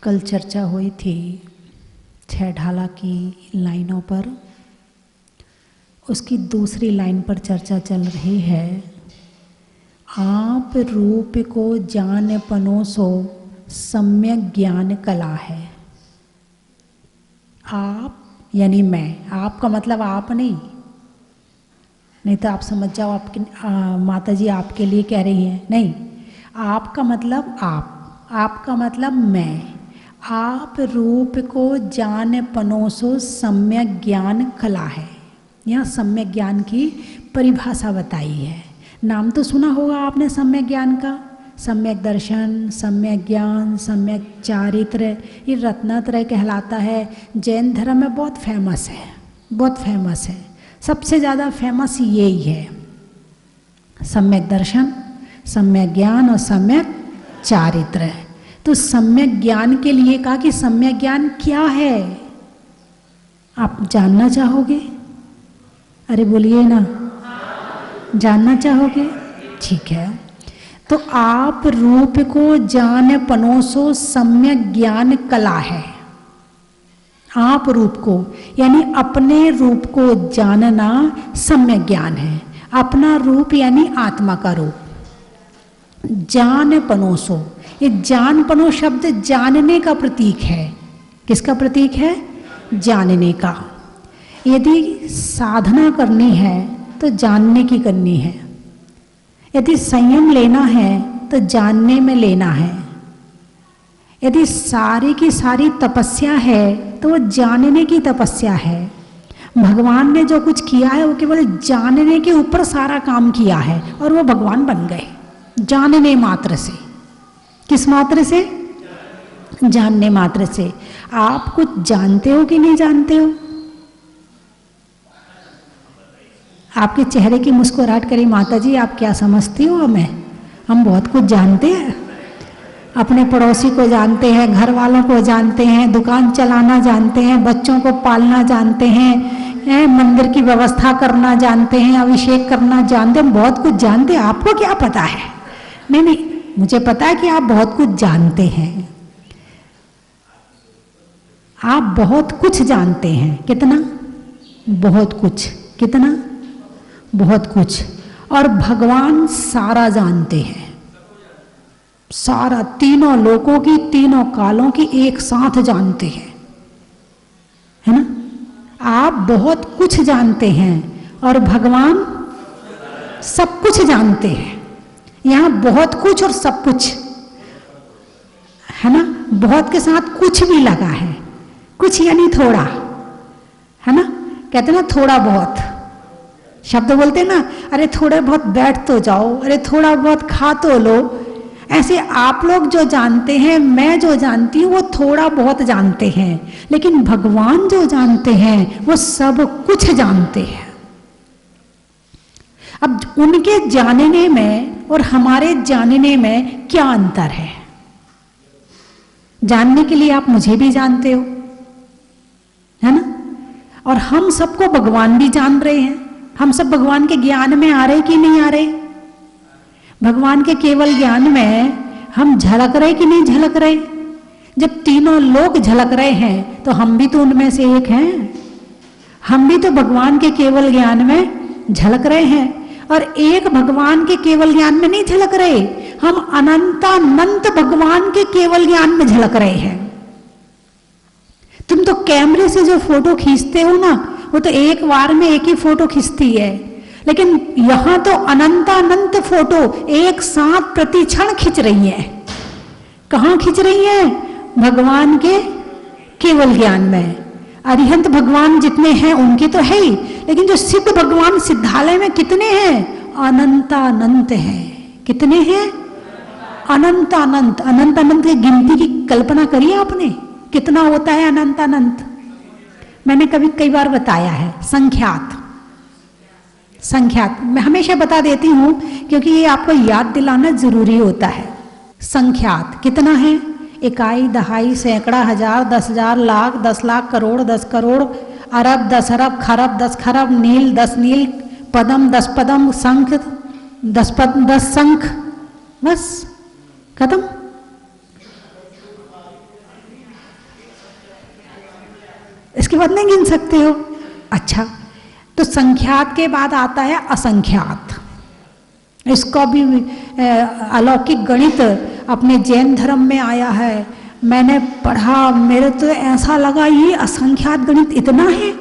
कल चर्चा हुई थी 6 ढाला की लाइनों पर। उसकी दूसरी लाइन पर चर्चा चल रही है। आप रूप को जान पनोसो सम्यक ज्ञान कला है। आप यानी मैं, आपका मतलब आप नहीं तो आप समझ जाओ आपके माता जी आपके लिए कह रही हैं, नहीं, आपका मतलब आपका मतलब मैं। आप रूप को जान पनोसो सम्यक ज्ञान कला है। यहाँ सम्यक ज्ञान की परिभाषा बताई है। नाम तो सुना होगा आपने सम्यक ज्ञान का, सम्यक दर्शन, सम्यक ज्ञान, सम्यक चारित्र, ये रत्नत्रय कहलाता है। जैन धर्म में बहुत फेमस है, बहुत फेमस है। सबसे ज़्यादा फेमस यही है, सम्यक दर्शन, सम्यक ज्ञान और सम्यक चारित्र। तो सम्यक ज्ञान के लिए कहा कि सम्यक ज्ञान क्या है, आप जानना चाहोगे? अरे बोलिए ना, जानना चाहोगे? ठीक है। तो आप रूप को जान पनोसो सम्यक ज्ञान कला है। आप रूप को यानी अपने रूप को जानना सम्यक ज्ञान है। अपना रूप यानी आत्मा का रूप। जान पनोसो, ये जान पनो शब्द जानने का प्रतीक है। किसका प्रतीक है? जानने का। यदि साधना करनी है तो जानने की करनी है। यदि संयम लेना है तो जानने में लेना है। यदि सारी की सारी तपस्या है तो वो जानने की तपस्या है। भगवान ने जो कुछ किया है वो केवल जानने के ऊपर सारा काम किया है और वो भगवान बन गए जानने मात्र से। किस मात्र से? जानने मात्र से। आप कुछ जानते हो कि नहीं जानते हो? आपके चेहरे की मुस्कुराहट करी, माता जी आप क्या समझती हो हमें? हम बहुत कुछ जानते हैं। अपने पड़ोसी को जानते हैं, घर वालों को जानते हैं, दुकान चलाना जानते हैं, बच्चों को पालना जानते हैं, मंदिर की व्यवस्था करना जानते हैं, अभिषेक करना जानते हैं, बहुत कुछ जानते हैं। आपको क्या पता है? नहीं, मुझे पता है कि आप बहुत कुछ जानते हैं। आप बहुत कुछ जानते हैं। कितना? बहुत कुछ। कितना? बहुत कुछ। और भगवान सारा जानते हैं, सारा, तीनों लोकों की, तीनों कालों की एक साथ जानते हैं, है ना? आप बहुत कुछ जानते हैं और भगवान सब कुछ जानते हैं। यहाँ बहुत कुछ और सब कुछ है ना। बहुत के साथ कुछ भी लगा है। कुछ यानी थोड़ा, है ना। कहते ना थोड़ा बहुत, शब्द बोलते ना, अरे थोड़े बहुत बैठ तो जाओ, अरे थोड़ा बहुत खा तो लो। ऐसे आप लोग जो जानते हैं, मैं जो जानती हूँ, वो थोड़ा बहुत जानते हैं, लेकिन भगवान जो जानते हैं वो सब कुछ जानते हैं। अब उनके जानने में और हमारे जानने में क्या अंतर है? जानने के लिए आप मुझे भी जानते हो, है ना। और हम सबको भगवान भी जान रहे हैं। हम सब भगवान के ज्ञान में आ रहे कि नहीं आ रहे? भगवान के केवल ज्ञान में हम झलक रहे कि नहीं झलक रहे? जब तीनों लोग झलक रहे हैं तो हम भी तो उनमें से एक हैं। हम भी तो भगवान के केवल ज्ञान में झलक रहे हैं। और एक भगवान के केवल ज्ञान में नहीं झलक रहे, हम अनंतानंत भगवान के केवल ज्ञान में झलक रहे हैं। तुम तो कैमरे से जो फोटो खींचते हो ना, वो तो एक बार में एक ही फोटो खींचती है, लेकिन यहां तो अनंतानंत फोटो एक साथ प्रति क्षण खींच रही है। कहां खींच रही है? भगवान के केवल ज्ञान में। अरिहंत भगवान जितने हैं उनके तो है ही, लेकिन जो सिद्ध भगवान सिद्धालय में कितने हैं? अनंतानंत हैं। कितने हैं? अनंतानंत। अनंतानंत की गिनती की कल्पना करिए आपने, कितना होता है अनंतानंत? मैंने कई बार बताया है, संख्यात। मैं हमेशा बता देती हूं क्योंकि ये आपको याद दिलाना जरूरी होता है। संख्यात कितना है? इकाई, दहाई, सैकड़ा, हजार, 10,000, लाख, 10 लाख, करोड़, 10 करोड़, अरब, 10 अरब, खरब, 10 खरब, नील, 10 नील, पदम, 10 पदम, शंख, 10 शंख, बस खत्म। इसके बाद नहीं गिन सकते हो। अच्छा, तो संख्यात के बाद आता है असंख्यात। इसका भी अलौकिक गणित अपने जैन धर्म में आया है। मैंने पढ़ा, मेरे तो ऐसा लगा ये असंख्यात गणित इतना है।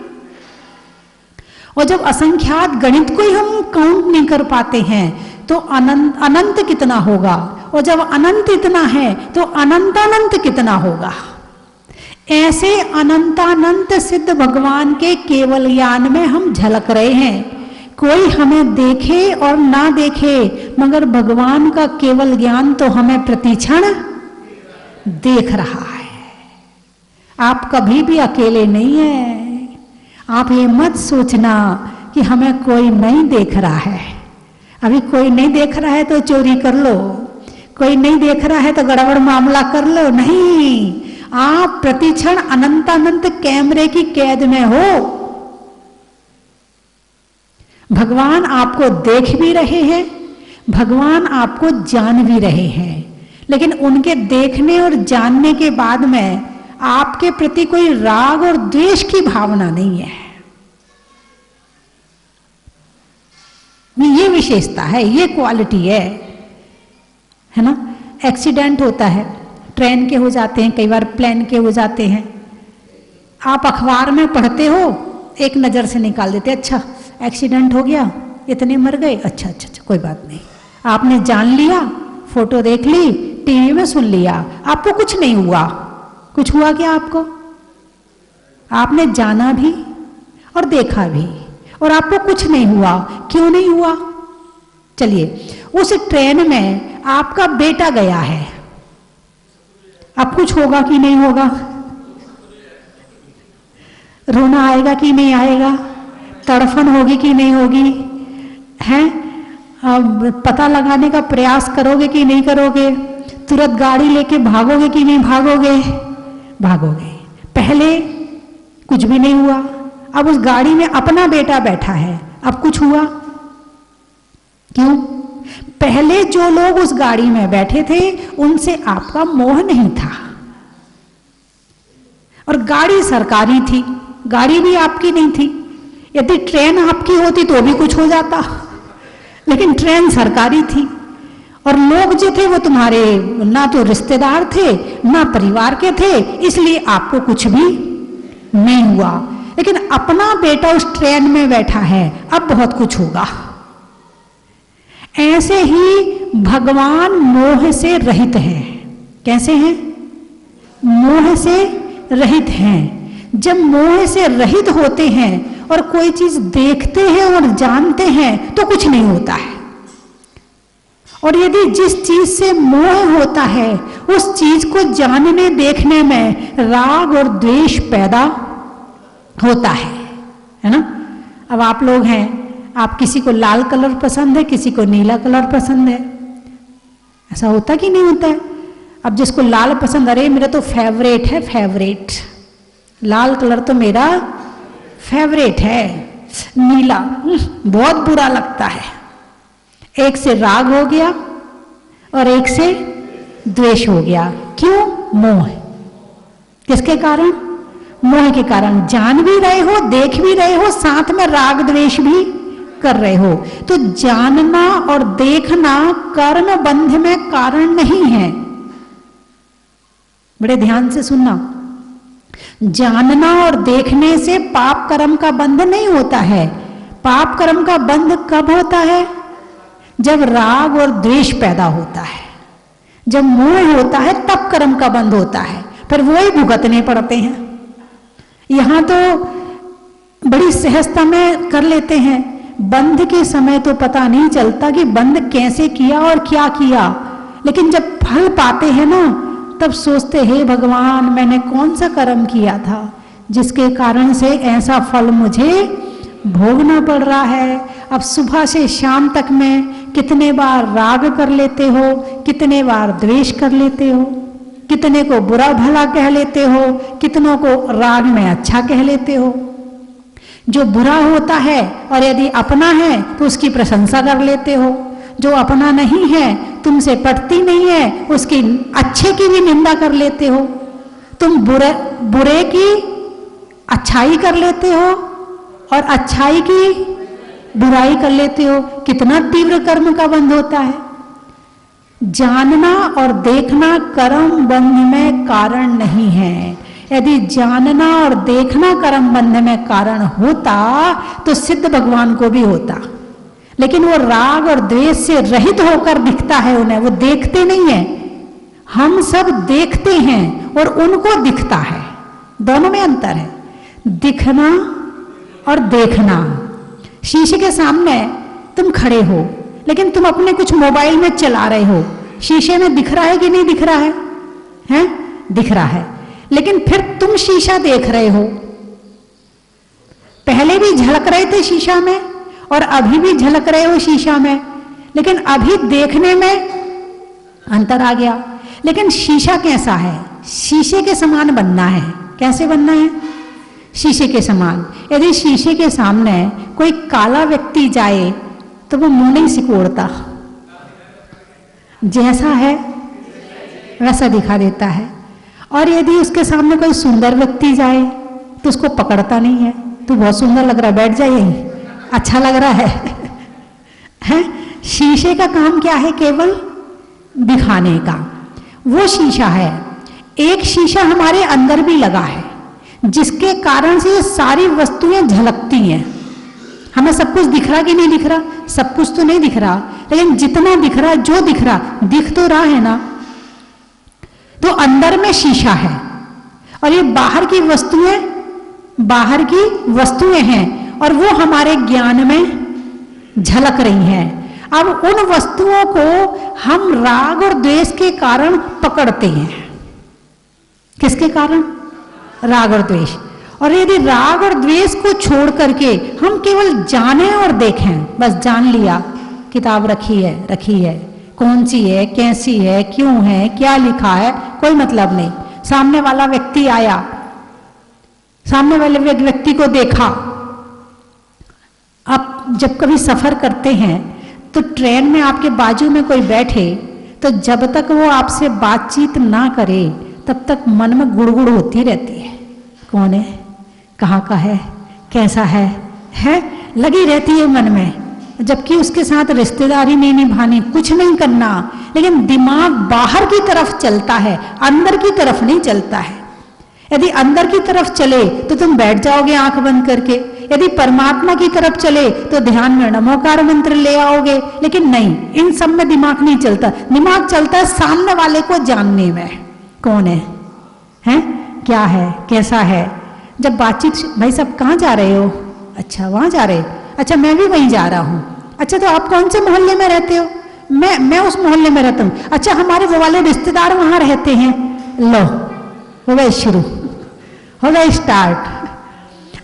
और जब असंख्यात गणित को ही हम काउंट नहीं कर पाते हैं तो अनंत अनंत कितना होगा, और जब अनंत इतना है तो अनंतानंत कितना होगा। ऐसे अनंतानंत सिद्ध भगवान के केवल ज्ञान में हम झलक रहे हैं। कोई हमें देखे और ना देखे, मगर भगवान का केवल ज्ञान तो हमें प्रतिक्षण देख रहा है। आप कभी भी अकेले नहीं है। आप ये मत सोचना कि हमें कोई नहीं देख रहा है। अभी कोई नहीं देख रहा है तो चोरी कर लो, कोई नहीं देख रहा है तो गड़बड़ मामला कर लो। नहीं, आप प्रतिक्षण अनंतानंत कैमरे की कैद में हो। भगवान आपको देख भी रहे हैं, भगवान आपको जान भी रहे हैं, लेकिन उनके देखने और जानने के बाद में आपके प्रति कोई राग और द्वेष की भावना नहीं है। ये विशेषता है, ये क्वालिटी है ना। एक्सीडेंट होता है, ट्रेन के हो जाते हैं, कई बार प्लेन के हो जाते हैं। आप अखबार में पढ़ते हो, एक नज़र से निकाल देते, अच्छा एक्सीडेंट हो गया, इतने मर गए, अच्छा अच्छा अच्छा कोई बात नहीं। आपने जान लिया, फोटो देख ली, टीवी में सुन लिया, आपको कुछ नहीं हुआ। कुछ हुआ क्या आपको? आपने जाना भी और देखा भी और आपको कुछ नहीं हुआ। क्यों नहीं हुआ? चलिए, उस ट्रेन में आपका बेटा गया है, अब कुछ होगा कि नहीं होगा? रोना आएगा कि नहीं आएगा? तड़फन होगी कि नहीं होगी? हैं? अब पता लगाने का प्रयास करोगे कि नहीं करोगे? तुरंत गाड़ी लेके भागोगे कि नहीं भागोगे? भागोगे। पहले कुछ भी नहीं हुआ, अब उस गाड़ी में अपना बेटा बैठा है, अब कुछ हुआ। क्यों? पहले जो लोग उस गाड़ी में बैठे थे उनसे आपका मोह नहीं था, और गाड़ी सरकारी थी, गाड़ी भी आपकी नहीं थी। यदि ट्रेन आपकी होती तो भी कुछ हो जाता, लेकिन ट्रेन सरकारी थी, और लोग जो थे वो तुम्हारे ना तो रिश्तेदार थे ना परिवार के थे, इसलिए आपको कुछ भी नहीं हुआ। लेकिन अपना बेटा उस ट्रेन में बैठा है, अब बहुत कुछ होगा। ऐसे ही भगवान मोह से रहित हैं। कैसे हैं? मोह से रहित हैं। जब मोह से रहित होते हैं और कोई चीज देखते हैं और जानते हैं तो कुछ नहीं होता है। और यदि जिस चीज से मोह होता है उस चीज को जानने देखने में राग और द्वेष पैदा होता है ना। अब आप लोग हैं, आप किसी को लाल कलर पसंद है, किसी को नीला कलर पसंद है, ऐसा होता कि नहीं होता है? अब जिसको लाल पसंद, अरे मेरा तो फेवरेट है, फेवरेट लाल कलर तो मेरा फेवरेट है, नीला बहुत बुरा लगता है। एक से राग हो गया और एक से द्वेष हो गया। क्यों? मोह। किसके कारण? मोह के कारण। जान भी रहे हो, देख भी रहे हो, साथ में राग द्वेष भी कर रहे हो। तो जानना और देखना कर्म बंध में कारण नहीं है। बड़े ध्यान से सुनना, जानना और देखने से पाप कर्म का बंध नहीं होता है। पाप कर्म का बंध कब होता है? जब राग और द्वेष पैदा होता है, जब मोह होता है तब कर्म का बंध होता है, फिर वो ही भुगतने पड़ते हैं। यहां तो बड़ी सहजता में कर लेते हैं, बंध के समय तो पता नहीं चलता कि बंध कैसे किया और क्या किया, लेकिन जब फल पाते हैं ना तब सोचते हे भगवान मैंने कौन सा कर्म किया था जिसके कारण से ऐसा फल मुझे भोगना पड़ रहा है। अब सुबह से शाम तक में कितने बार राग कर लेते हो, कितने बार द्वेष कर लेते हो, कितने को बुरा भला कह लेते हो, कितनों को राग में अच्छा कह लेते हो। जो बुरा होता है और यदि अपना है तो उसकी प्रशंसा कर लेते हो, जो अपना नहीं है तुमसे पटती नहीं है उसकी अच्छे की भी निंदा कर लेते हो। तुम बुरे की अच्छाई कर लेते हो और अच्छाई की बुराई कर लेते हो। कितना तीव्र कर्म का बंध होता है। जानना और देखना कर्म बंध में कारण नहीं है। यदि जानना और देखना कर्म बंध में कारण होता तो सिद्ध भगवान को भी होता, लेकिन वो राग और द्वेष से रहित होकर दिखता है उन्हें, वो देखते नहीं है। हम सब देखते हैं और उनको दिखता है, दोनों में अंतर है, दिखना और देखना। शीशे के सामने तुम खड़े हो लेकिन तुम अपने कुछ मोबाइल में चला रहे हो, शीशे में दिख रहा है कि नहीं दिख रहा है? हैं? दिख रहा है, लेकिन फिर तुम शीशा देख रहे हो। पहले भी झलक रहे थे शीशा में और अभी भी झलक रहे हो शीशा में, लेकिन अभी देखने में अंतर आ गया। लेकिन शीशा कैसा है? शीशे के समान बनना है। कैसे बनना है? शीशे के समान। यदि शीशे के सामने कोई काला व्यक्ति जाए तो वो मुंह नहीं सिकोड़ता, जैसा है वैसा दिखा देता है। और यदि उसके सामने कोई सुंदर व्यक्ति जाए तो उसको पकड़ता नहीं है, तो बहुत सुंदर लग रहा है, बैठ जाइए, अच्छा लग रहा है। हैं? शीशे का काम क्या है? केवल दिखाने का। वो शीशा है। एक शीशा हमारे अंदर भी लगा है जिसके कारण से ये सारी वस्तुएं झलकती हैं। हमें सब कुछ दिख रहा कि नहीं दिख रहा? सब कुछ तो नहीं दिख रहा, लेकिन जितना दिख रहा, जो दिख रहा, दिख तो रहा है ना। तो अंदर में शीशा है और ये बाहर की वस्तुएं हैं और वो हमारे ज्ञान में झलक रही हैं। अब उन वस्तुओं को हम राग और द्वेष के कारण पकड़ते हैं। किसके कारण? राग और द्वेष। और यदि राग और द्वेष को छोड़ करके हम केवल जाने और देखें, बस जान लिया, किताब रखी है, कौन सी है, कैसी है, क्यों है, क्या लिखा है, कोई मतलब नहीं। सामने वाला व्यक्ति आया, सामने वाले व्यक्ति को देखा। आप जब कभी सफर करते हैं तो ट्रेन में आपके बाजू में कोई बैठे तो जब तक वो आपसे बातचीत ना करे तब तक मन में गुड़गुड़ होती रहती है। कौन है, कहाँ का है, कैसा है लगी रहती है मन में। जबकि उसके साथ रिश्तेदारी नहीं निभानी, कुछ नहीं करना, लेकिन दिमाग बाहर की तरफ चलता है, अंदर की तरफ नहीं चलता है। यदि अंदर की तरफ चले तो तुम बैठ जाओगे आंख बंद करके, यदि परमात्मा की तरफ चले तो ध्यान में नमोकार मंत्र ले आओगे। लेकिन नहीं, इन सब में दिमाग नहीं चलता। दिमाग चलता है सामने वाले को जानने में, कौन है, क्या है, कैसा है। जब बातचीत, भाई साहब कहाँ जा रहे हो? अच्छा वहां जा रहे, अच्छा मैं भी वहीं जा रहा हूँ। अच्छा तो आप कौन से मोहल्ले में रहते हो? मैं उस मोहल्ले में रहता हूँ। अच्छा हमारे वो वाले रिश्तेदार वहां रहते हैं। लो हो गए शुरू, हो गए स्टार्ट।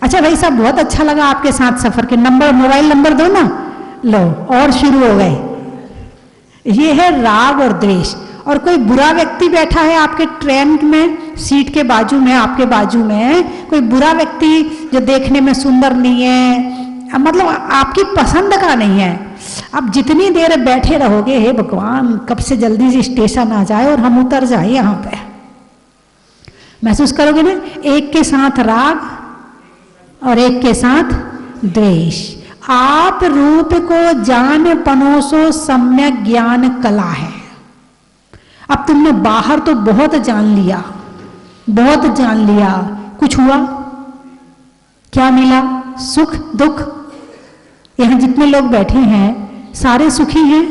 अच्छा भाई साहब बहुत अच्छा लगा आपके साथ सफर के, मोबाइल नंबर दो ना। लो और शुरू हो गए। ये है राग और द्वेष। और कोई बुरा व्यक्ति बैठा है आपके ट्रेन में, सीट के बाजू में, आपके बाजू में कोई बुरा व्यक्ति जो देखने में सुंदर नहीं है, मतलब आपकी पसंद का नहीं है। अब जितनी देर बैठे रहोगे, हे भगवान कब से जल्दी से स्टेशन आ जाए और हम उतर जाए यहाँ पे। महसूस करोगे ना, एक के साथ राग और एक के साथ द्वेष। आप रूप को जान पनोसो सम्यक ज्ञान कला है। अब तुमने बाहर तो बहुत जान लिया, बहुत जान लिया, कुछ हुआ? क्या मिला? सुख दुख? यहां जितने लोग बैठे हैं सारे सुखी हैं?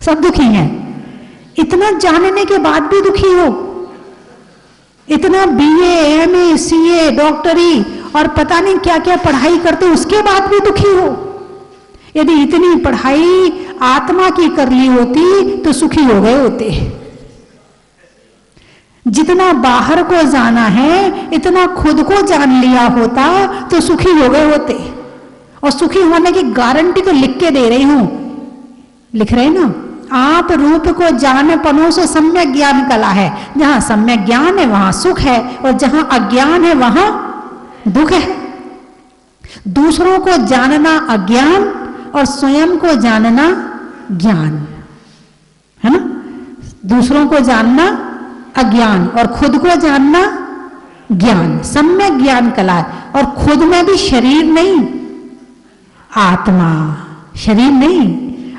सब दुखी हैं। इतना जानने के बाद भी दुखी हो? इतना बीए, एमए, सीए, डॉक्टरी और पता नहीं क्या क्या पढ़ाई करते उसके बाद भी दुखी हो? यदि इतनी पढ़ाई आत्मा की कर ली होती तो सुखी हो गए होते। जितना बाहर को जाना है इतना खुद को जान लिया होता तो सुखी हो गए होते। और सुखी होने की गारंटी तो लिख के दे रही हूं, लिख रहे ना, आप रूप को जान पनोसो सम्यक ज्ञान कला है। जहां सम्यक ज्ञान है वहां सुख है, और जहां अज्ञान है वहां दुख है। दूसरों को जानना अज्ञान और स्वयं को जानना ज्ञान है ना। दूसरों को जानना अज्ञान और खुद को जानना ज्ञान, सम्यक ज्ञान कला है। और खुद में भी शरीर नहीं, आत्मा, शरीर नहीं,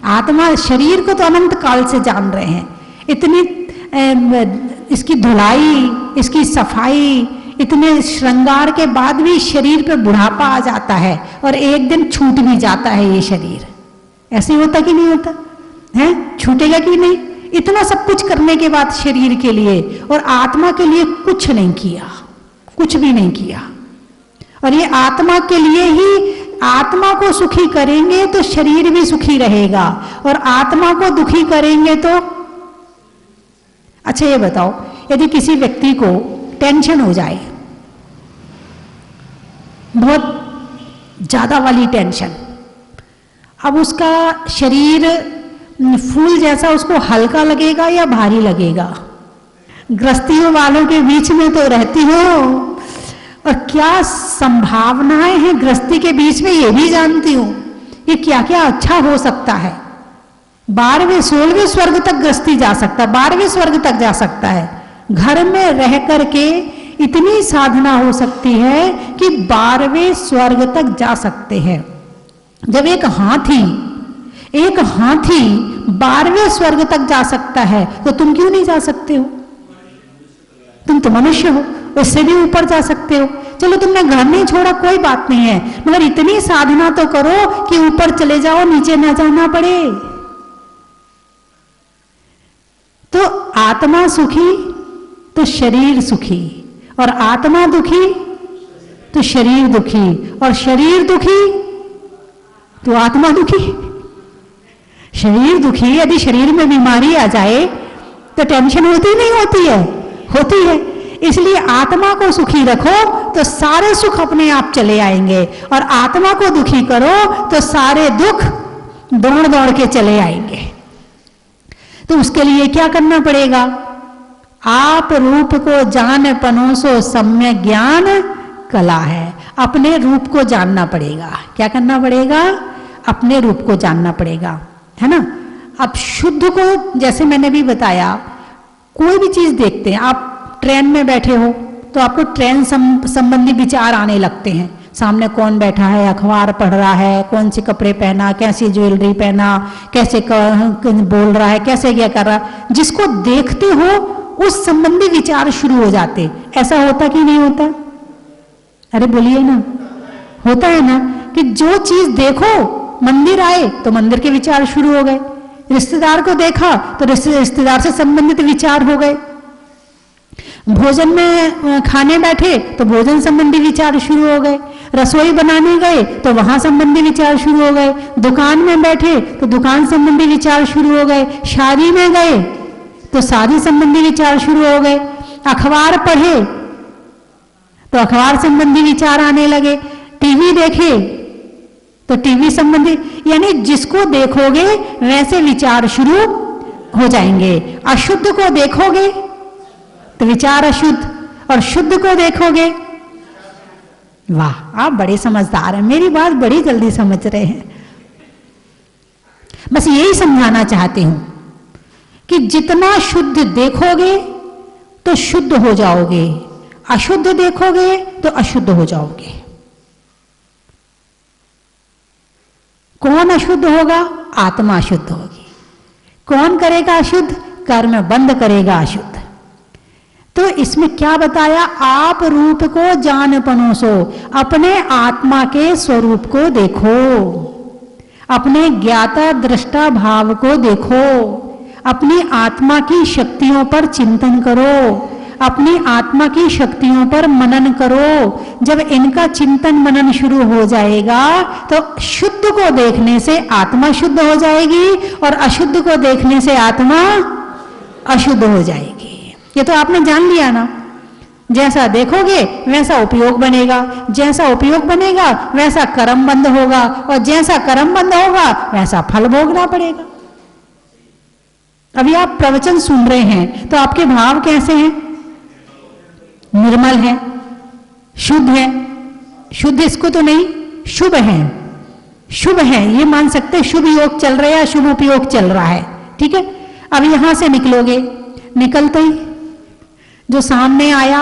आत्मा। शरीर को तो अनंत काल से जान रहे हैं, इतनी इसकी धुलाई, इसकी सफाई, इतने श्रृंगार के बाद भी शरीर पे बुढ़ापा आ जाता है और एक दिन छूट भी जाता है ये शरीर। ऐसे होता कि नहीं होता है? छूटेगा कि नहीं? इतना सब कुछ करने के बाद शरीर के लिए और आत्मा के लिए कुछ नहीं किया, कुछ भी नहीं किया। और ये आत्मा के लिए ही, आत्मा को सुखी करेंगे तो शरीर भी सुखी रहेगा, और आत्मा को दुखी करेंगे तो। अच्छा ये बताओ, यदि किसी व्यक्ति को टेंशन हो जाए, बहुत ज्यादा वाली टेंशन, अब उसका शरीर फूल जैसा उसको हल्का लगेगा या भारी लगेगा? गृहस्थियों वालों के बीच में तो रहती हो, और क्या संभावनाएं हैं गृहस्थी के बीच में ये भी जानती हूं। ये क्या क्या अच्छा हो सकता है। 12वें 16वें स्वर्ग तक गृहस्थी जा सकता है, 12वें स्वर्ग तक जा सकता है। घर में रह करके इतनी साधना हो सकती है कि 12वें स्वर्ग तक जा सकते हैं। जब एक हाथी 12वें स्वर्ग तक जा सकता है तो तुम क्यों नहीं जा सकते हो? तुम तो मनुष्य हो, उससे भी ऊपर जा सकते हो। चलो तुमने घर नहीं छोड़ा, कोई बात नहीं है, मगर इतनी साधना तो करो कि ऊपर चले जाओ, नीचे ना जाना पड़े। तो आत्मा सुखी तो शरीर सुखी, और आत्मा दुखी तो शरीर दुखी, और शरीर दुखी तो आत्मा दुखी। शरीर दुखी, यदि शरीर में बीमारी आ जाए तो टेंशन होती नहीं होती है? होती है। इसलिए आत्मा को सुखी रखो तो सारे सुख अपने आप चले आएंगे, और आत्मा को दुखी करो तो सारे दुख दौड़ दौड़ के चले आएंगे। तो उसके लिए क्या करना पड़ेगा? आप रूप को जान पनोसो सम्यक ज्ञान कला है। अपने रूप को जानना पड़ेगा। क्या करना पड़ेगा? अपने रूप को जानना पड़ेगा, है ना। अब शुद्ध को, जैसे मैंने भी बताया, कोई भी चीज देखते हैं, आप ट्रेन में बैठे हो तो आपको ट्रेन संबंधी विचार आने लगते हैं। सामने कौन बैठा है, अखबार पढ़ रहा है, कौन से कपड़े पहना, कैसी ज्वेलरी पहना, कैसे बोल रहा है, कैसे क्या कर रहा है, जिसको देखते हो उस संबंधी विचार शुरू हो जाते। ऐसा होता कि नहीं होता? अरे बोलिए ना, होता है ना कि जो चीज देखो, मंदिर आए तो मंदिर के विचार शुरू हो गए, रिश्तेदार को देखा तो रिश्तेदार से संबंधित विचार हो गए, भोजन में खाने बैठे तो भोजन संबंधी विचार शुरू हो गए, रसोई बनाने गए तो वहां संबंधी विचार शुरू हो गए, दुकान में बैठे तो दुकान संबंधी विचार शुरू हो गए, शादी में गए तो शादी संबंधी विचार शुरू हो गए, अखबार पढ़े तो अखबार संबंधी विचार आने लगे, टीवी देखे तो टीवी संबंधी, यानी जिसको देखोगे वैसे विचार शुरू हो जाएंगे। अशुद्ध को देखोगे तो विचार अशुद्ध, और शुद्ध को देखोगे, वाह आप बड़े समझदार हैं, मेरी बात बड़ी जल्दी समझ रहे हैं। बस यही समझाना चाहती हूं कि जितना शुद्ध देखोगे तो शुद्ध हो जाओगे, अशुद्ध देखोगे तो अशुद्ध हो जाओगे। कौन अशुद्ध होगा? आत्मा अशुद्ध होगी। कौन करेगा अशुद्ध? कर्म बंद करेगा अशुद्ध। तो इसमें क्या बताया? आप रूप को जान पनोसो, अपने आत्मा के स्वरूप को देखो, अपने ज्ञाता दृष्टा भाव को देखो, अपनी आत्मा की शक्तियों पर चिंतन करो, अपनी आत्मा की शक्तियों पर मनन करो। जब इनका चिंतन मनन शुरू हो जाएगा तो शुद्ध को देखने से आत्मा शुद्ध हो जाएगी, और अशुद्ध को देखने से आत्मा अशुद्ध हो जाएगी। ये तो आपने जान लिया ना। जैसा देखोगे वैसा उपयोग बनेगा, जैसा उपयोग बनेगा वैसा कर्म बंद होगा, और जैसा कर्म बंद होगा वैसा फल भोगना पड़ेगा। अभी आप प्रवचन सुन रहे हैं तो आपके भाव कैसे हैं? निर्मल है, शुद्ध है। शुद्ध इसको तो नहीं, शुभ है, शुभ है ये मान सकते हैं। शुभ योग चल रहा है, शुभ उपयोग चल रहा है, ठीक है। अब यहां से निकलोगे, निकलते ही जो सामने आया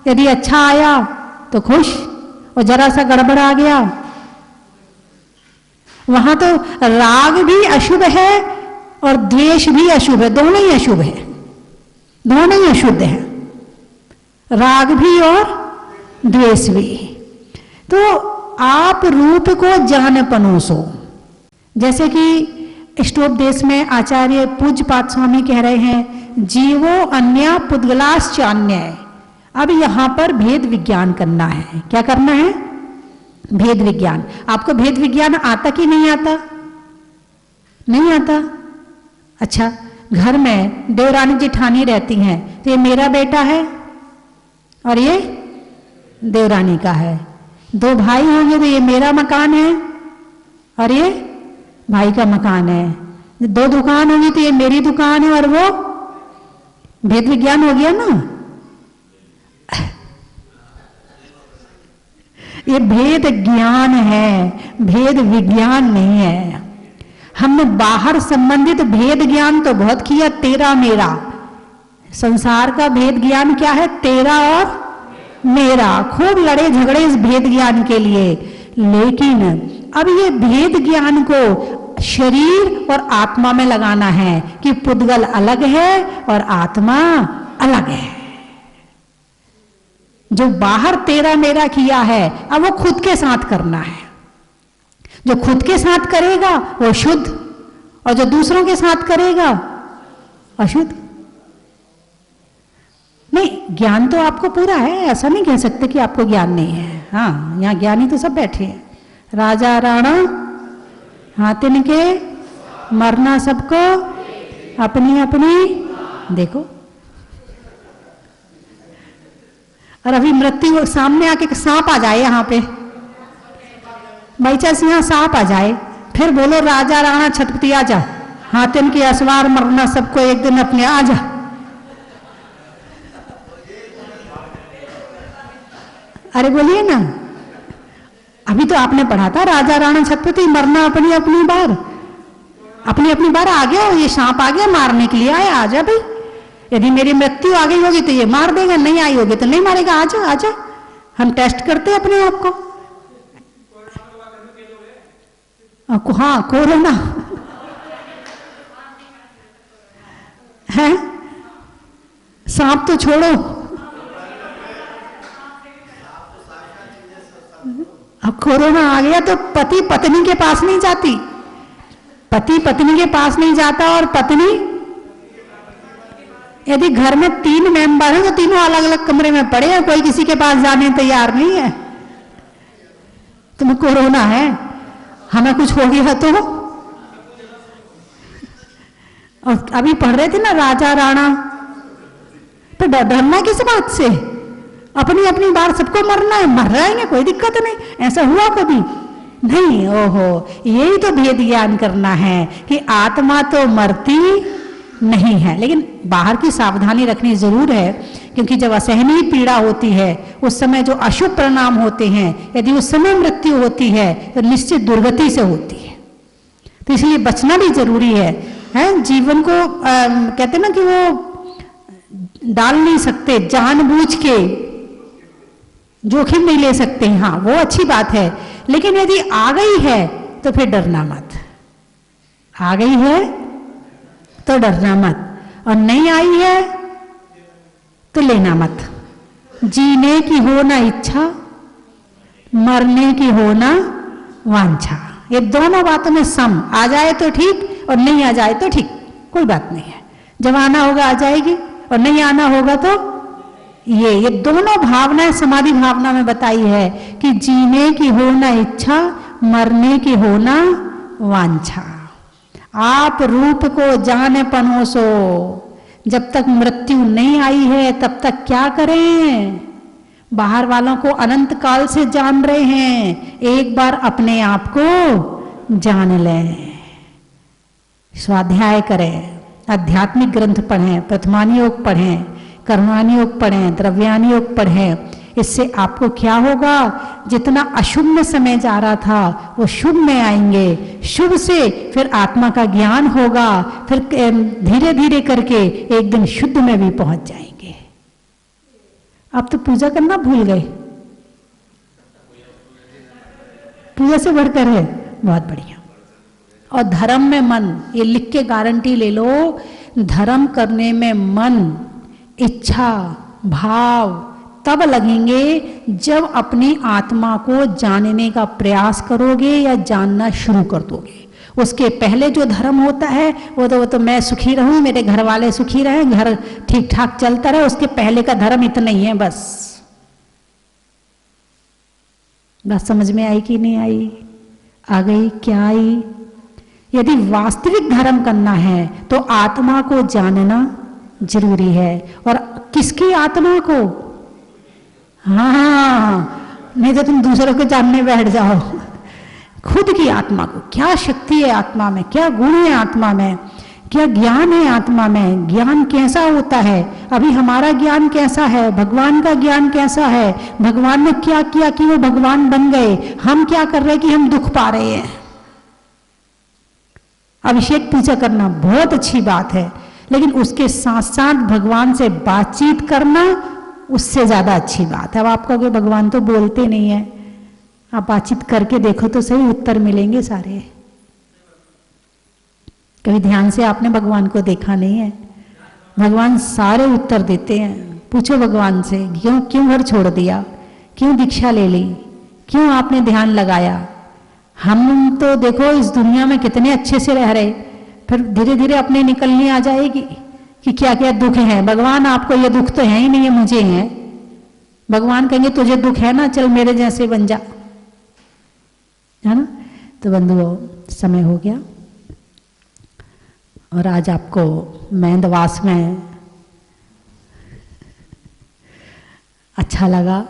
यदि अच्छा आया तो खुश, और जरा सा गड़बड़ आ गया, वहां तो राग भी अशुभ है और द्वेष भी अशुभ है, दोनों ही अशुभ है, दोनों ही अशुद्ध है, राग भी और द्वेष भी। तो आप रूप को जान पनोसो, जैसे कि स्टोपदेश में आचार्य पूज्य पाद स्वामी कह रहे हैं, जीवो अन्य पुद्गलाश्च अन्य। अब यहां पर भेद विज्ञान करना है। क्या करना है? भेद विज्ञान। आपको भेद विज्ञान आता कि नहीं आता? नहीं आता। अच्छा, घर में देवरानी जेठानी रहती हैं, तो ये मेरा बेटा है और ये देवरानी का है। दो भाई होंगे तो ये मेरा मकान है और ये भाई का मकान है। दो दुकान होगी तो ये मेरी दुकान है और वो, भेद विज्ञान हो गया ना। ये भेद ज्ञान है, भेद विज्ञान नहीं है। हमने बाहर संबंधित भेद ज्ञान तो बहुत किया, तेरा मेरा। संसार का भेद ज्ञान क्या है? तेरा और मेरा। खूब लड़े झगड़े इस भेद ज्ञान के लिए, लेकिन अब ये भेद ज्ञान को शरीर और आत्मा में लगाना है कि पुद्गल अलग है और आत्मा अलग है। जो बाहर तेरा मेरा किया है, अब वो खुद के साथ करना है। जो खुद के साथ करेगा वो शुद्ध, और जो दूसरों के साथ करेगा अशुद्ध। नहीं, ज्ञान तो आपको पूरा है, ऐसा नहीं कह सकते कि आपको ज्ञान नहीं है। हाँ, यहाँ ज्ञानी तो सब बैठे हैं। राजा राणा हाथिन के, मरना सबको अपनी अपनी। देखो, और अभी मृत्यु सामने आके सांप आ जाए यहाँ पे, बाई चांस यहाँ सांप आ जाए, फिर बोलो राजा राणा छत्रपति आजा, हाथिन की असवार, मरना सबको एक दिन अपने आजा। अरे बोलिए ना, अभी तो आपने पढ़ा था राजा राणा छत्रपति, मरना अपनी अपनी बार, अपनी अपनी बार। आ गया ये सांप, आ गया मारने के लिए, आया, आजा भाई। यदि मेरी मृत्यु आ गई होगी तो ये मार देगा, नहीं आई होगी तो नहीं मारेगा। आजा आजा, हम टेस्ट करते हैं अपने आप को। हाँ, कोरोना है, सांप तो छोड़ो, अब कोरोना आ गया तो पति पत्नी के पास नहीं जाती, पति पत्नी के पास नहीं जाता, और पत्नी, यदि घर में 3 मेंबर हैं तो तीनों अलग अलग कमरे में पड़े हैं, कोई किसी के पास जाने तैयार नहीं है। तुम्हें कोरोना है, हमें कुछ हो गया तो। और अभी पढ़ रहे थे ना राजा राणा, तो डरना किस बात से? अपनी अपनी बार सबको मरना है, मर रहेंगे, कोई दिक्कत नहीं। ऐसा हुआ कभी नहीं। ओहो, यही तो भेद ज्ञान करना है कि आत्मा तो मरती नहीं है, लेकिन बाहर की सावधानी रखनी जरूर है, क्योंकि जब असहनीय पीड़ा होती है, उस समय जो अशुभ परिणाम होते हैं, यदि उस समय मृत्यु होती है तो निश्चित दुर्गति से होती है। तो इसलिए बचना भी जरूरी है। जीवन को कहते ना कि वो डाल नहीं सकते, जानबूझ के जोखिम नहीं ले सकते। हाँ, वो अच्छी बात है, लेकिन यदि आ गई है तो फिर डरना मत। आ गई है तो डरना मत, और नहीं आई है तो लेना मत। जीने की हो ना इच्छा, मरने की हो ना वांछा। ये दोनों बातों में सम, आ जाए तो ठीक और नहीं आ जाए तो ठीक, कोई बात नहीं है। जब आना होगा आ जाएगी और नहीं आना होगा तो ये दोनों भावनाएं समाधि भावना में बताई है कि जीने की हो ना इच्छा, मरने की हो ना वांछा। आप रूप को जाने पनोसो। जब तक मृत्यु नहीं आई है तब तक क्या करें? बाहर वालों को अनंत काल से जान रहे हैं, एक बार अपने आप को जान लें। स्वाध्याय करें, आध्यात्मिक ग्रंथ पढ़ें, प्रथमानी योग पढ़ें, कर्मानी योग पढ़ें, द्रव्यानी योग पढ़ें। इससे आपको क्या होगा? जितना अशुभ में समय जा रहा था वो शुभ में आएंगे, शुभ से फिर आत्मा का ज्ञान होगा, फिर धीरे धीरे करके एक दिन शुद्ध में भी पहुंच जाएंगे। आप तो पूजा करना भूल गए। पूजा से बढ़कर है, बहुत बढ़िया। और धर्म में मन, ये लिख के गारंटी ले लो, धर्म करने में मन, इच्छा, भाव तब लगेंगे जब अपनी आत्मा को जानने का प्रयास करोगे या जानना शुरू कर दोगे। उसके पहले जो धर्म होता है वो तो मैं सुखी रहूं, मेरे घर वाले सुखी रहें, घर ठीक ठाक चलता रहे, उसके पहले का धर्म इतना ही है बस। बात समझ में आई कि नहीं आई? आ गई? क्या आई? यदि वास्तविक धर्म करना है तो आत्मा को जानना जरूरी है। और किसकी आत्मा को? हाँ, नहीं तो तुम दूसरों को जानने बैठ जाओ। खुद की आत्मा को, क्या शक्ति है आत्मा में, क्या गुण है आत्मा में, क्या ज्ञान है आत्मा में, ज्ञान कैसा होता है, अभी हमारा ज्ञान कैसा है, भगवान का ज्ञान कैसा है, भगवान ने क्या किया कि वो भगवान बन गए, हम क्या कर रहे हैं कि हम दुख पा रहे हैं। अभिषेक पूजा करना बहुत अच्छी बात है, लेकिन उसके साथ साथ भगवान से बातचीत करना उससे ज्यादा अच्छी बात है। अब आप कहोगे भगवान तो बोलते नहीं है, आप बातचीत करके देखो तो सही, उत्तर मिलेंगे सारे। कभी ध्यान से आपने भगवान को देखा नहीं है? भगवान सारे उत्तर देते हैं। पूछो भगवान से, क्यों घर छोड़ दिया, क्यों दीक्षा ले ली, क्यों आपने ध्यान लगाया। हम तो देखो इस दुनिया में कितने अच्छे से रह रहे, फिर धीरे धीरे अपने निकलनी आ जाएगी कि क्या क्या दुख है। भगवान आपको ये दुख तो है ही नहीं, ये मुझे है। भगवान कहेंगे तुझे दुख है ना, चल मेरे जैसे बन जा, है ना। तो बंधुओं, समय हो गया और आज आपको मेहंदवास में अच्छा लगा।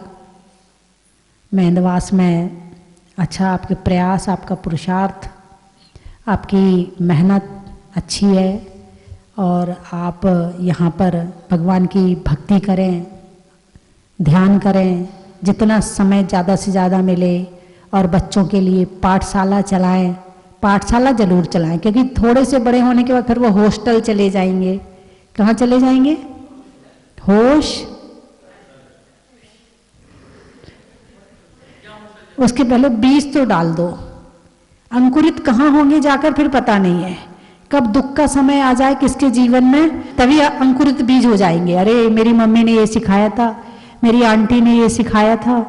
मेहंदवास में अच्छा, आपके प्रयास, आपका पुरुषार्थ, आपकी मेहनत अच्छी है और आप यहाँ पर भगवान की भक्ति करें, ध्यान करें, जितना समय ज़्यादा से ज़्यादा मिले। और बच्चों के लिए पाठशाला चलाएं, पाठशाला जरूर चलाएं, क्योंकि थोड़े से बड़े होने के बाद फिर वो हॉस्टल चले जाएंगे। कहाँ चले जाएंगे? होश। उसके पहले बीज तो डाल दो, अंकुरित कहाँ होंगे जाकर फिर पता नहीं है। कब दुख का समय आ जाए किसके जीवन में, तभी अंकुरित बीज हो जाएंगे। अरे मेरी मम्मी ने ये सिखाया था, मेरी आंटी ने ये सिखाया था।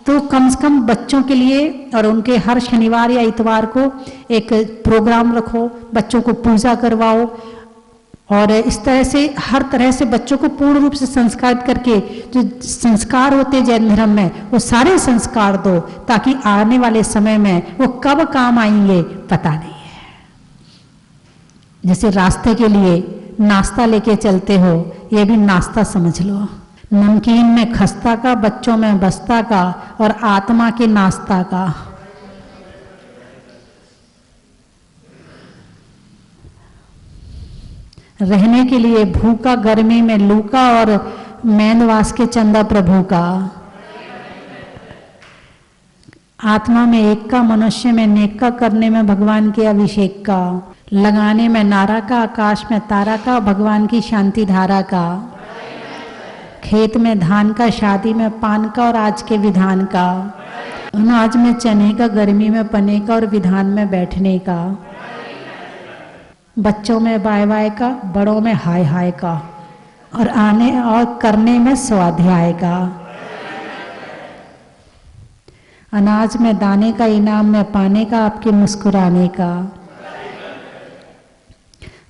तो कम से कम बच्चों के लिए और उनके हर शनिवार या इतवार को एक प्रोग्राम रखो, बच्चों को पूजा करवाओ और इस तरह से हर तरह से बच्चों को पूर्ण रूप से संस्कारित करके, जो संस्कार होते जैन धर्म में वो सारे संस्कार दो, ताकि आने वाले समय में वो कब काम आएंगे पता नहीं है। जैसे रास्ते के लिए नाश्ता लेके चलते हो, ये भी नाश्ता समझ लो। नमकीन में खस्ता का, बच्चों में बस्ता का और आत्मा के नाश्ता का। रहने के लिए भूखा, गर्मी में लूका और मेंदवास के चंदा प्रभु का। आत्मा में एक का, मनुष्य में नेक का, करने में भगवान के अभिषेक का, लगाने में नारा का, आकाश में तारा का, भगवान की शांति धारा का, खेत में धान का, शादी में पान का और आज के विधान का, अनाज में चने का, गर्मी में पने का और विधान में बैठने का, बच्चों में बाय बाय का, बड़ों में हाय हाय का और आने और करने में स्वाध्याय का, अनाज में दाने का, इनाम में पाने का, आपके मुस्कुराने का,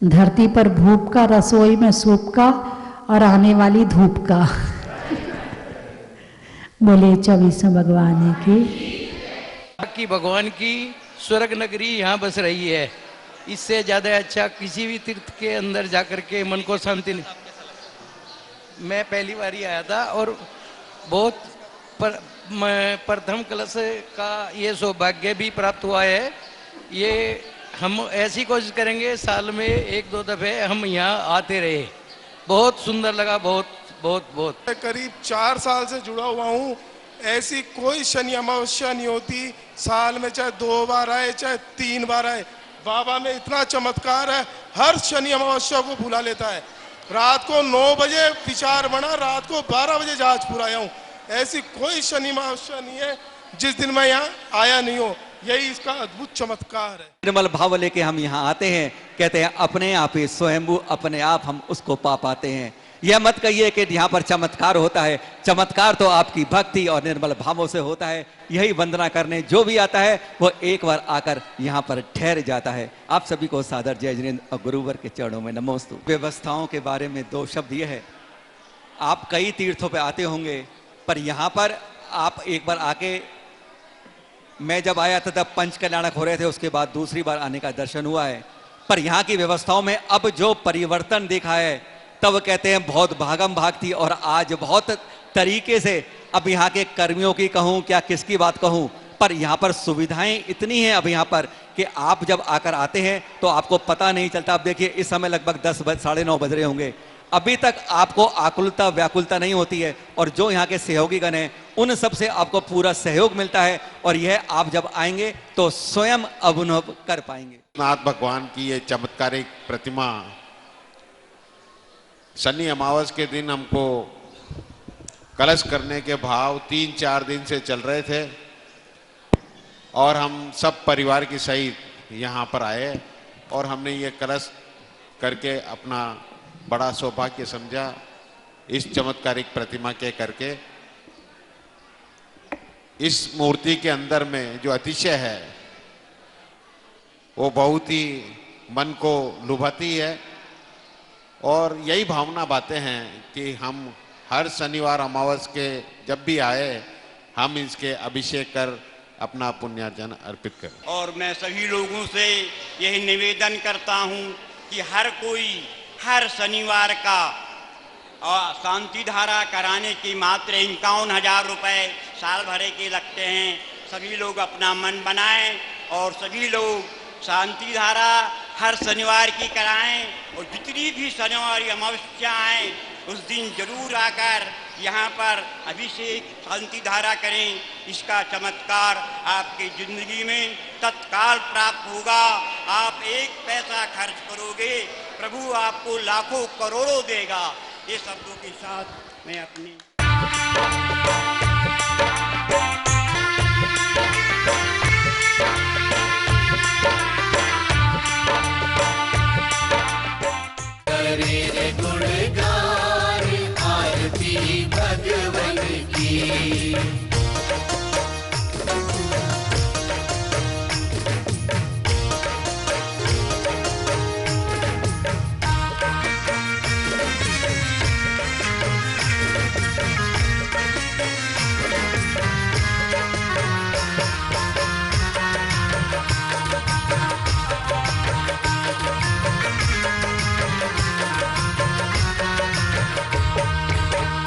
धरती पर भूप का, रसोई में सूप का और आने वाली धूप का। बोले 24 भगवान की भगवान की स्वर्ग नगरी यहाँ बस रही है। इससे ज्यादा अच्छा किसी भी तीर्थ के अंदर जाकर के मन को शांति नहीं। मैं पहली बार ही आया था और बहुत प्रथम कलश का ये सौभाग्य भी प्राप्त हुआ है। ये हम ऐसी कोशिश करेंगे साल में 1-2 दफे हम यहाँ आते रहे। बहुत सुंदर लगा, बहुत बहुत बहुत। करीब 4 साल से जुड़ा हुआ हूँ। ऐसी कोई शनि अमावस्या नहीं होती, साल में चाहे 2 बार आए चाहे 3 बार आए। बाबा में इतना चमत्कार है, हर शनि अमावस्या को भुला लेता है। रात को 9 बजे विचार बना, रात को 12 बजे जहाज पूरा आया हूँ। ऐसी कोई शनि अमावस्या नहीं है जिस दिन मैं यहाँ आया नहीं हूँ। यही इसका अद्भुत चमत्कार है। निर्मल भाव लेके हम यहाँ आते हैं, कहते हैं अपने आप ही स्वयंभू, अपने आप हम उसको पा पाते हैं। यह मत कहिए कि यहाँ पर चमत्कार होता है, चमत्कार तो आपकी भक्ति और निर्मल भावों से होता है। यही वंदना करने जो भी आता है वो एक बार आकर यहाँ पर ठहर जाता है। आप सभी को सादर जय जिनेंद्र और गुरुवर के चरणों में नमोस्तु। व्यवस्थाओं के बारे में 2 शब्द ये है, आप कई तीर्थों पे आते होंगे, पर यहाँ पर आप एक बार आके, मैं जब आया था तब पंच कल्याणक हो रहे थे, उसके बाद दूसरी बार आने का दर्शन हुआ है, पर यहाँ की व्यवस्थाओं में अब जो परिवर्तन देखा है तब कहते हैं बहुत भागम भाग थी, और आज बहुत तरीके से, अब यहाँ के कर्मियों की कहूँ क्या किसकी बात कहूँ, पर यहाँ पर सुविधाएं इतनी हैं अब यहाँ पर कि आप जब आकर आते हैं तो आपको पता नहीं चलता। अब देखिए इस समय लगभग 10 साढ़े 9 बज रहे होंगे, अभी तक आपको आकुलता व्याकुलता नहीं होती है, और जो यहाँ के सहयोगी गण हैं उन सब से आपको पूरा सहयोग मिलता है, और यह आप जब आएंगे तो स्वयं अनुभव कर पाएंगे। नाथ भगवान की ये चमत्कारिक प्रतिमा शनि अमावस के दिन हमको कलश करने के भाव 3-4 दिन से चल रहे थे, और हम सब परिवार की सहित यहाँ पर आए और हमने ये कलश करके अपना बड़ा सौभाग्य समझा। इस चमत्कारिक प्रतिमा के करके इस मूर्ति के अंदर में जो अतिशय है वो बहुत ही मन को लुभाती है, और यही भावना बातें हैं कि हम हर शनिवार अमावस के जब भी आए हम इसके अभिषेक कर अपना पुण्यार्जन अर्पित करें। और मैं सभी लोगों से यही निवेदन करता हूं कि हर कोई हर शनिवार का शांति धारा कराने की मात्र 51,000 रुपये साल भरे के लगते हैं। सभी लोग अपना मन बनाएं और सभी लोग शांति धारा हर शनिवार की कराएं, और जितनी भी शनिवार अमावस्या आए उस दिन जरूर आकर यहाँ पर अभिषेक शांति धारा करें। इसका चमत्कार आपकी जिंदगी में तत्काल प्राप्त होगा। आप 1 पैसा खर्च करोगे, प्रभु आपको लाखों करोड़ों देगा। ये शब्दों के साथ मैं अपनी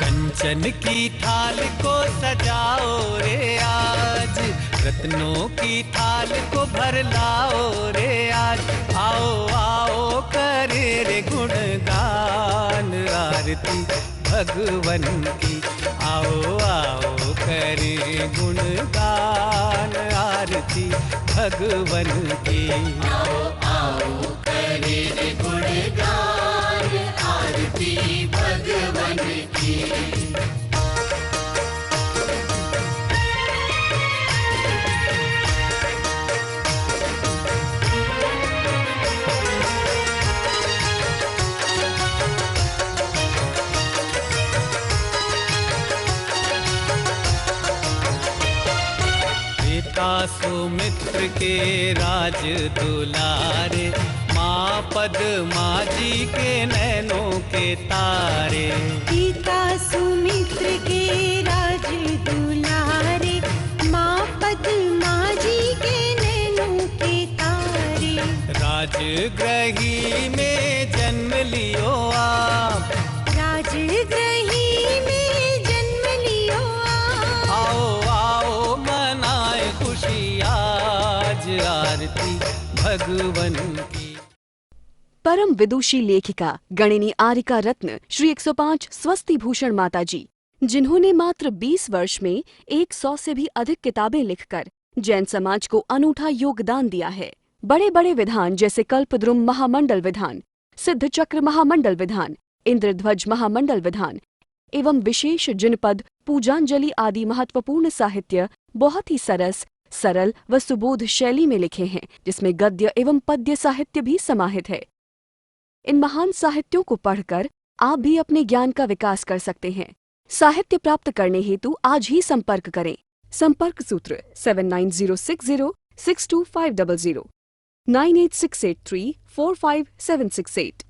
कंचन की थाल को सजाओ रे आज, रत्नों की थाल को भर लाओ रे आज। आओ आओ करे रे गुणगान आरती भगवन की, आओ आओ करे गुणगान आरती भगवन की। आओ आओ करे रे गुणगान आरती भगवन की। सुमित्र के राज दुलारे, माँ पद्मा जी के नैनों के तारे। पिता सुमित्र के राज दुलारे, माँ पद्मा जी के नैनों के तारे। राजगृही में जन्म लियो आप, राजगृही में जन्म लियो आप। आओ आओ मनाए खुशी आज आरती भगवन की। परम विदुषी लेखिका गणिनी आरिका रत्न श्री 105 स्वस्ति भूषण माता जी, जिन्होंने मात्र 20 वर्ष में 100 से भी अधिक किताबें लिखकर जैन समाज को अनूठा योगदान दिया है। बड़े बड़े विधान जैसे कल्पद्रुम महामंडल विधान, सिद्ध चक्र महामंडल विधान, इंद्रध्वज महामंडल विधान एवं विशेष जिनपद पूजांजलि आदि महत्वपूर्ण साहित्य बहुत ही सरस, सरल व सुबोध शैली में लिखे हैं, जिसमें गद्य एवं पद्य साहित्य भी समाहित है। इन महान साहित्यों को पढ़कर आप भी अपने ज्ञान का विकास कर सकते हैं। साहित्य प्राप्त करने हेतु आज ही संपर्क करें। संपर्क सूत्र 7906062500 98683 45768।